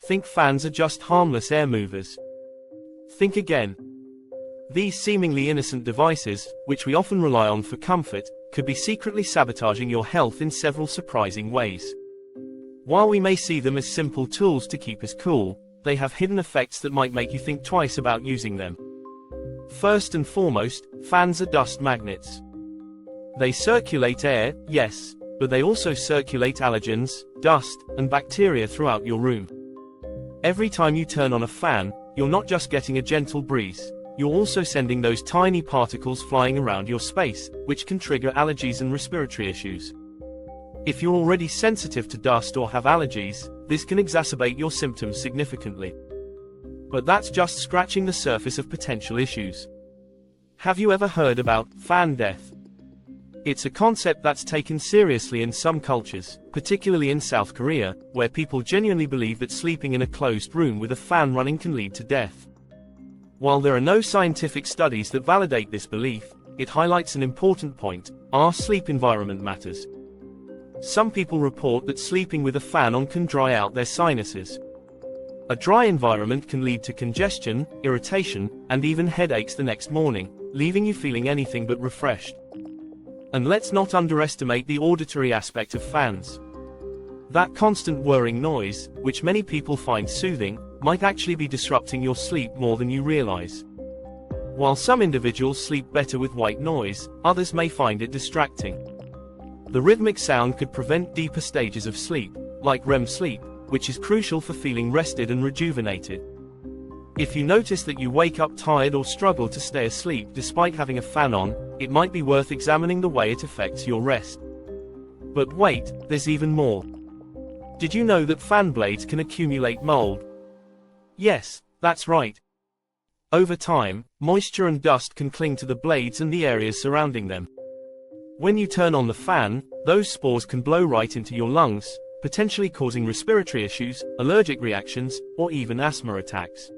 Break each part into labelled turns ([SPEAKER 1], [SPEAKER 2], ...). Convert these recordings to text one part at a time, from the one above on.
[SPEAKER 1] think fans are just harmless air movers. Think again. These seemingly innocent devices, which we often rely on for comfort, could be secretly sabotaging your health in several surprising ways. While we may see them as simple tools to keep us cool, they have hidden effects that might make you think twice about using them. First and foremost, fans are dust magnets. They circulate air, yes, but they also circulate allergens, dust, and bacteria throughout your room. Every time you turn on a fan, you're not just getting a gentle breeze. You're also sending those tiny particles flying around your space, which can trigger allergies and respiratory issues. If you're already sensitive to dust or have allergies, this can exacerbate your symptoms significantly. But that's just scratching the surface of potential issues. Have you ever heard about fan death? It's a concept that's taken seriously in some cultures, particularly in South Korea, where people genuinely believe that sleeping in a closed room with a fan running can lead to death. While there are no scientific studies that validate this belief, it highlights an important point: our sleep environment matters. Some people report that sleeping with a fan on can dry out their sinuses. A dry environment can lead to congestion, irritation, and even headaches the next morning, leaving you feeling anything but refreshed. And let's not underestimate the auditory aspect of fans. That constant whirring noise, which many people find soothing, might actually be disrupting your sleep more than you realize. While some individuals sleep better with white noise, others may find it distracting. The rhythmic sound could prevent deeper stages of sleep, like REM sleep, which is crucial for feeling rested and rejuvenated. If you notice that you wake up tired or struggle to stay asleep despite having a fan on, it might be worth examining the way it affects your rest. But wait, there's even more. Did you know that fan blades can accumulate mold? Yes, that's right. Over time, moisture and dust can cling to the blades and the areas surrounding them. When you turn on the fan, those spores can blow right into your lungs, potentially causing respiratory issues, allergic reactions, or even asthma attacks.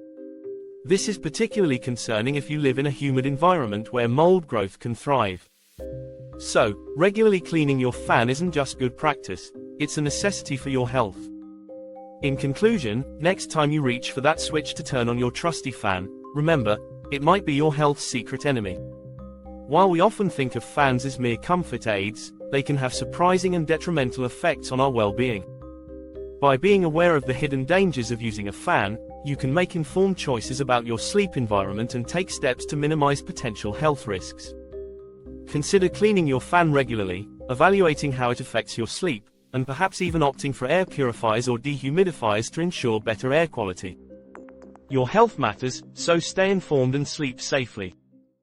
[SPEAKER 1] This is particularly concerning if you live in a humid environment where mold growth can thrive. So, regularly cleaning your fan isn't just good practice, it's a necessity for your health. In conclusion, next time you reach for that switch to turn on your trusty fan, remember, it might be your health's secret enemy. While we often think of fans as mere comfort aids, they can have surprising and detrimental effects on our well-being. By being aware of the hidden dangers of using a fan, you can make informed choices about your sleep environment and take steps to minimize potential health risks. Consider cleaning your fan regularly, evaluating how it affects your sleep, and perhaps even opting for air purifiers or dehumidifiers to ensure better air quality. Your health matters, so stay informed and sleep safely.